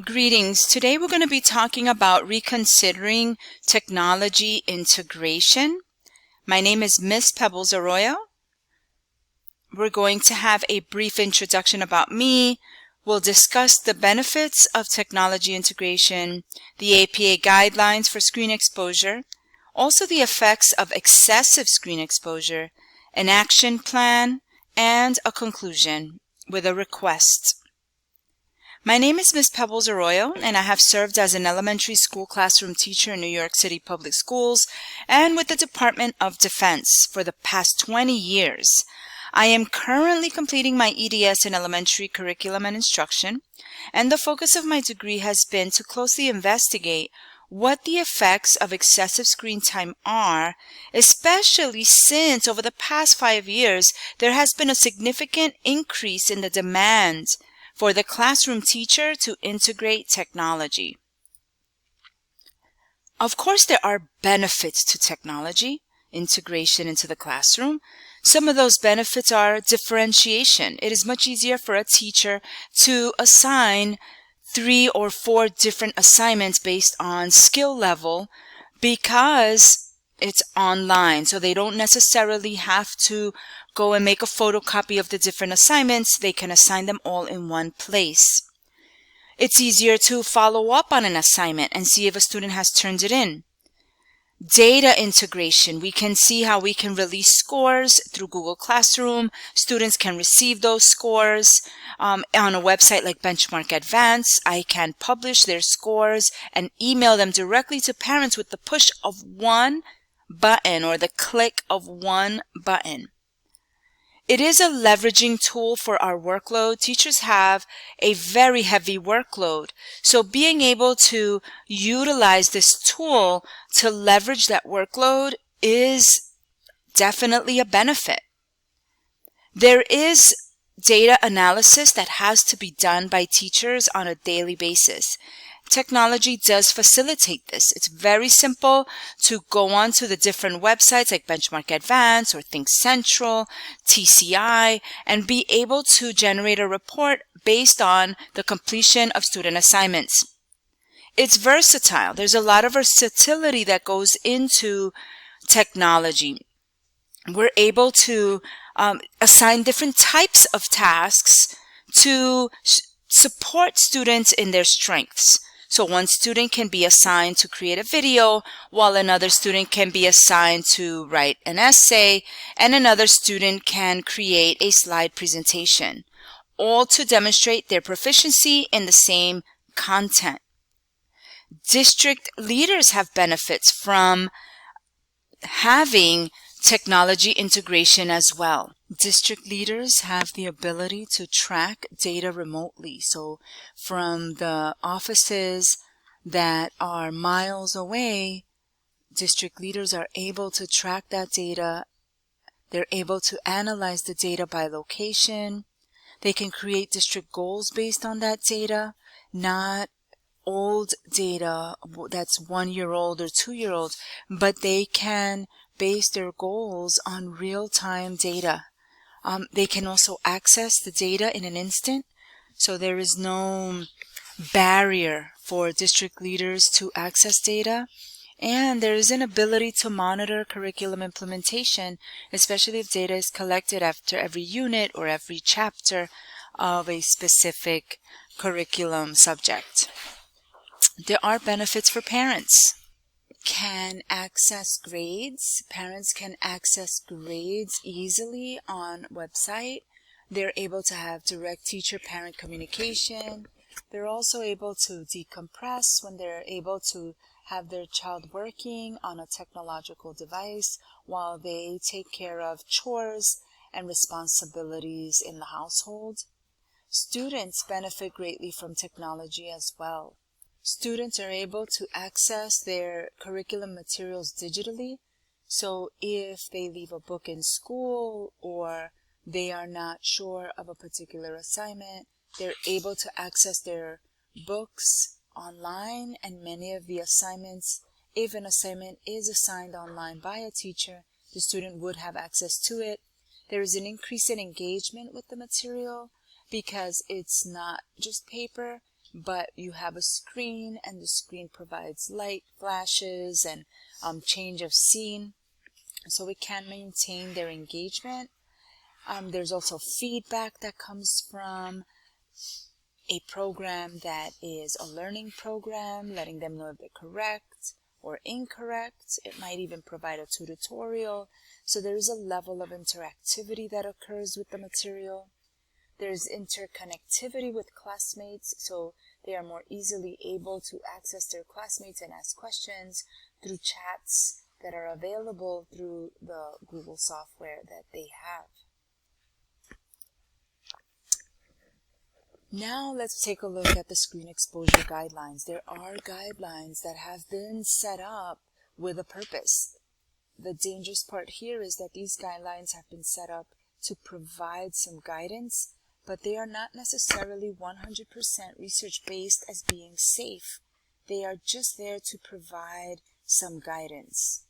Greetings. Today we're going to be talking about reconsidering technology integration. My name is Miss Pebbles Arroyo. We're going to have a brief introduction about me. We'll discuss the benefits of technology integration, the APA guidelines for screen exposure, also the effects of excessive screen exposure, an action plan, and a conclusion with a request. My name is Miss Pebbles Arroyo, and I have served as an elementary school classroom teacher in New York City Public Schools and with the Department of Defense for the past 20 years. I am currently completing my EDS in elementary curriculum and instruction, and the focus of my degree has been to closely investigate what the effects of excessive screen time are, especially since over the past 5 years there has been a significant increase in the demand for the classroom teacher to integrate technology. Of course, there are benefits to technology integration into the classroom. Some of those benefits are differentiation. It is much easier for a teacher to assign 3 or 4 different assignments based on skill level because it's online, so they don't necessarily have to go and make a photocopy of the different assignments. They can assign them all in one place. It's easier to follow up on an assignment and see if a student has turned it in. Data integration. We can see how we can release scores through Google Classroom. Students can receive those scores on a website like Benchmark Advance. I can publish their scores and email them directly to parents with the push of one button or the click of one button. It is a leveraging tool for our workload. Teachers have a very heavy workload, so being able to utilize this tool to leverage that workload is definitely a benefit. There is data analysis that has to be done by teachers on a daily basis. Technology does facilitate this. It's very simple to go on to the different websites like Benchmark Advance or Think Central, TCI, and be able to generate a report based on the completion of student assignments. It's versatile. There's a lot of versatility that goes into technology. We're able to assign different types of tasks to support students in their strengths. So one student can be assigned to create a video, while another student can be assigned to write an essay, and another student can create a slide presentation, all to demonstrate their proficiency in the same content. District leaders have benefits from having technology integration as well. District leaders have the ability to track data remotely. So from the offices that are miles away, district leaders are able to track that data. They're able to analyze the data by location. They can create district goals based on that data, not old data that's 1 year old or 2 year old, but they can base their goals on real-time data. They can also access the data in an instant, so there is no barrier for district leaders to access data. And there is an ability to monitor curriculum implementation, especially if data is collected after every unit or every chapter of a specific curriculum subject. There are benefits for parents. Can access grades. Parents can access grades easily on website. They're able to have direct teacher-parent communication. They're also able to decompress when they're able to have their child working on a technological device while they take care of chores and responsibilities in the household. Students benefit greatly from technology as well. Students are able to access their curriculum materials digitally. So if they leave a book in school or they are not sure of a particular assignment, they're able to access their books online, and many of the assignments, if an assignment is assigned online by a teacher, the student would have access to it. There is an increase in engagement with the material because it's not just paper, but you have a screen, and the screen provides light flashes and change of scene, so it can maintain their engagement. There's also feedback that comes from a program that is a learning program, letting them know if they're correct or incorrect. It might even provide a tutorial. So there's a level of interactivity that occurs with the material. There's interconnectivity with classmates, so they are more easily able to access their classmates and ask questions through chats that are available through the Google software that they have. Now let's take a look at the screen exposure guidelines. There are guidelines that have been set up with a purpose. The dangerous part here is that these guidelines have been set up to provide some guidance, but they are not necessarily 100% research-based as being safe. They are just there to provide some guidance.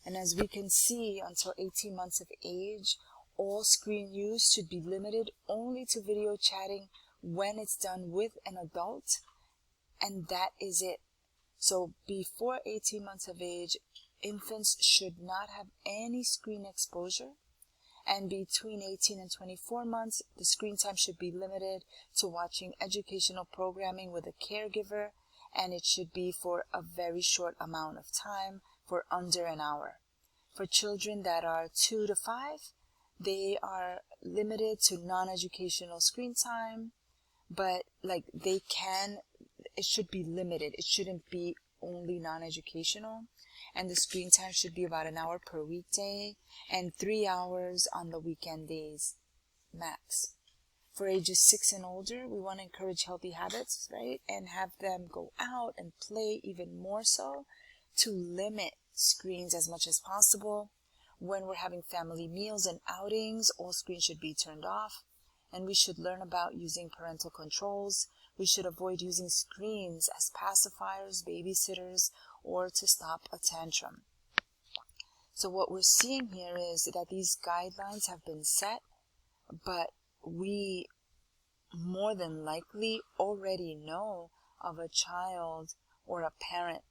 And as we can see, until 18 months of age, all screen use should be limited only to video chatting when it's done with an adult, and that is it. So before 18 months of age, infants should not have any screen exposure, and between 18 and 24 months, the screen time should be limited to watching educational programming with a caregiver, and it should be for a very short amount of time, for under an hour. For children that are 2 to 5, they are limited to non-educational screen time, but it should be limited. It shouldn't be only non-educational, and the screen time should be about an hour per weekday and 3 hours on the weekend days max. For ages 6 and older, we want to encourage healthy habits, right? And have them go out and play even more so, to limit screens as much as possible. When we're having family meals and outings, all screens should be turned off. And we should learn about using parental controls. We should avoid using screens as pacifiers, babysitters, or to stop a tantrum. So what we're seeing here is that these guidelines have been set, but we more than likely already know of a child or a parent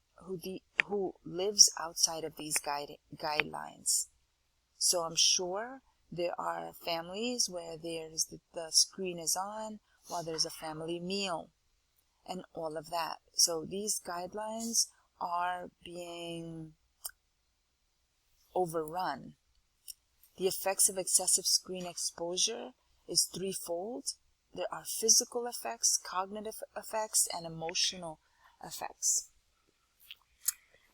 who lives outside of these guidelines. So I'm sure there are families where the screen is on while there's a family meal and all of that. So these guidelines are being overrun. The effects of excessive screen exposure is threefold. There are physical effects, cognitive effects, and emotional effects.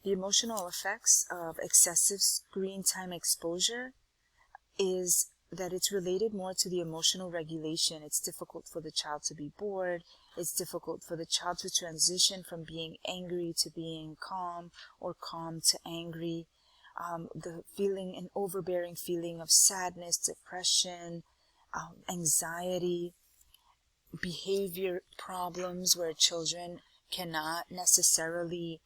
The emotional effects of excessive screen time exposure is that it's related more to the emotional regulation. It's difficult for the child to be bored. It's difficult for the child to transition from being angry to being calm, or calm to angry. An overbearing feeling of sadness, depression, anxiety, behavior problems where children cannot necessarily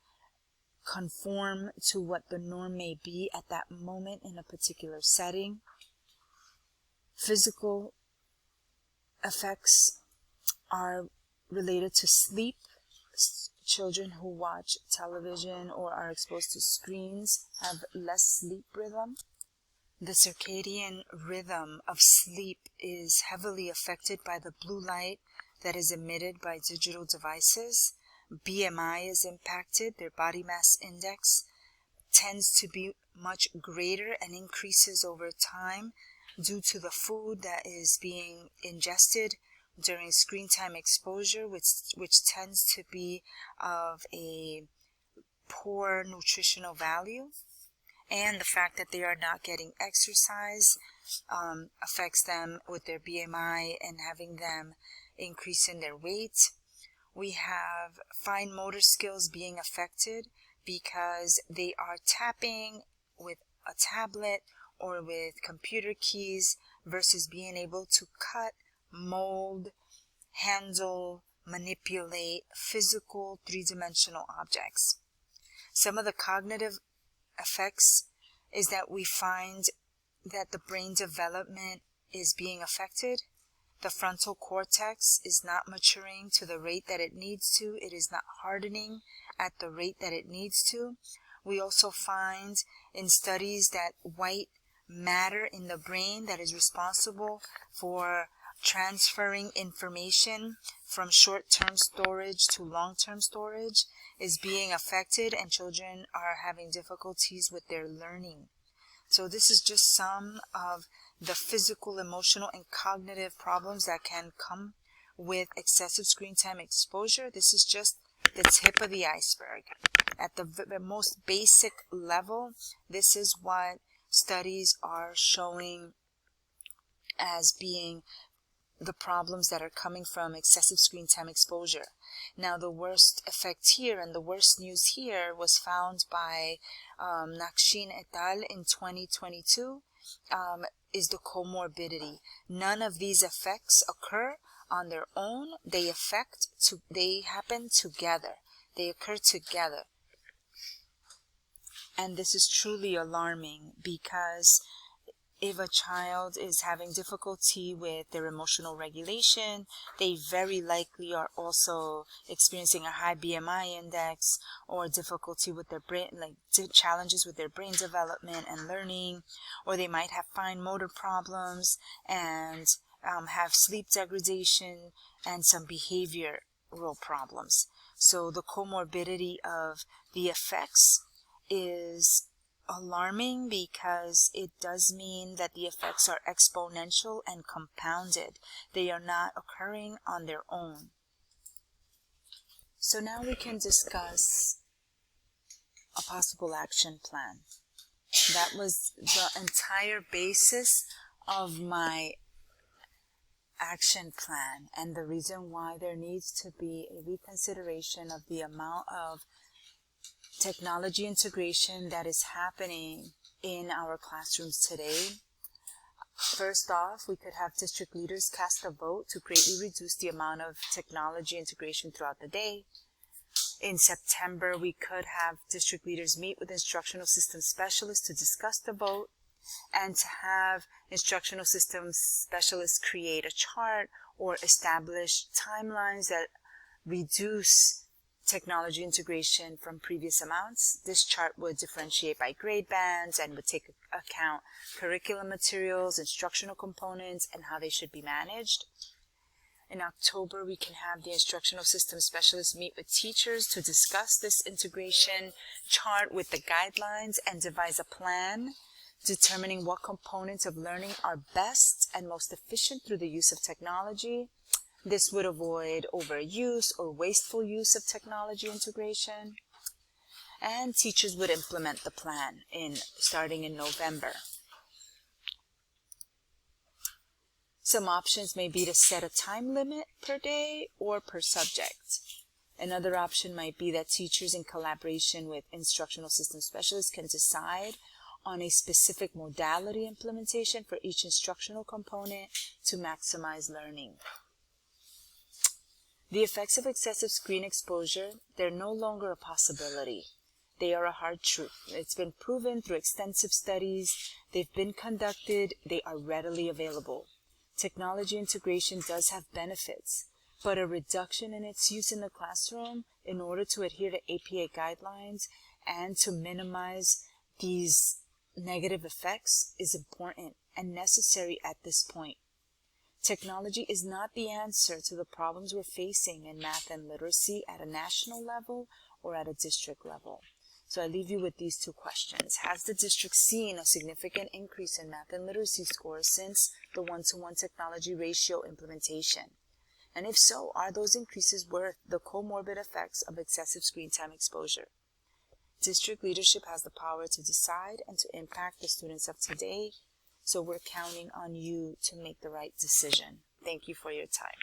conform to what the norm may be at that moment in a particular setting. Physical effects are related to sleep. Children who watch television or are exposed to screens have less sleep rhythm. The circadian rhythm of sleep is heavily affected by the blue light that is emitted by digital devices. BMI is impacted. Their body mass index tends to be much greater and increases over time due to the food that is being ingested during screen time exposure, which tends to be of a poor nutritional value. And the fact that they are not getting exercise affects them with their BMI and having them increase in their weight. We have fine motor skills being affected because they are tapping with a tablet or with computer keys versus being able to cut, mold, handle, manipulate physical three-dimensional objects. Some of the cognitive effects is that we find that the brain development is being affected, The frontal cortex is not maturing to the rate that it needs to. It is not hardening at the rate that it needs to. We also find in studies that white matter in the brain that is responsible for transferring information from short-term storage to long-term storage is being affected, and children are having difficulties with their learning. So this is just some of the physical, emotional, and cognitive problems that can come with excessive screen time exposure. This is just the tip of the iceberg. At the most basic level, this is what studies are showing as being the problems that are coming from excessive screen time exposure. Now, the worst effect here and the worst news here was found by Nakshin et al. In 2022, is the comorbidity. None of these effects occur on their own. They happen together. They occur together. And this is truly alarming, because if a child is having difficulty with their emotional regulation, they very likely are also experiencing a high BMI index, or difficulty with their brain, like challenges with their brain development and learning, or they might have fine motor problems and have sleep degradation and some behavioral problems. So the comorbidity of the effects is alarming, because it does mean that the effects are exponential and compounded. They are not occurring on their own. So now we can discuss a possible action plan. That was the entire basis of my action plan, and the reason why there needs to be a reconsideration of the amount of technology integration that is happening in our classrooms today. First off, we could have district leaders cast a vote to greatly reduce the amount of technology integration throughout the day. In September, we could have district leaders meet with instructional systems specialists to discuss the vote, and to have instructional systems specialists create a chart or establish timelines that reduce technology integration from previous amounts. This chart would differentiate by grade bands and would take account curriculum materials, instructional components, and how they should be managed. In October, we can have the instructional system specialists meet with teachers to discuss this integration chart with the guidelines and devise a plan determining what components of learning are best and most efficient through the use of technology. This would avoid overuse or wasteful use of technology integration. And teachers would implement the plan starting in November. Some options may be to set a time limit per day or per subject. Another option might be that teachers, in collaboration with instructional system specialists, can decide on a specific modality implementation for each instructional component to maximize learning. The effects of excessive screen exposure, they're no longer a possibility. They are a hard truth. It's been proven through extensive studies. They've been conducted. They are readily available. Technology integration does have benefits, but a reduction in its use in the classroom in order to adhere to APA guidelines and to minimize these negative effects is important and necessary at this point. Technology is not the answer to the problems we're facing in math and literacy at a national level or at a district level. So I leave you with these two questions. Has the district seen a significant increase in math and literacy scores since the one-to-one technology ratio implementation? And if so, are those increases worth the comorbid effects of excessive screen time exposure? District leadership has the power to decide and to impact the students of today, so we're counting on you to make the right decision. Thank you for your time.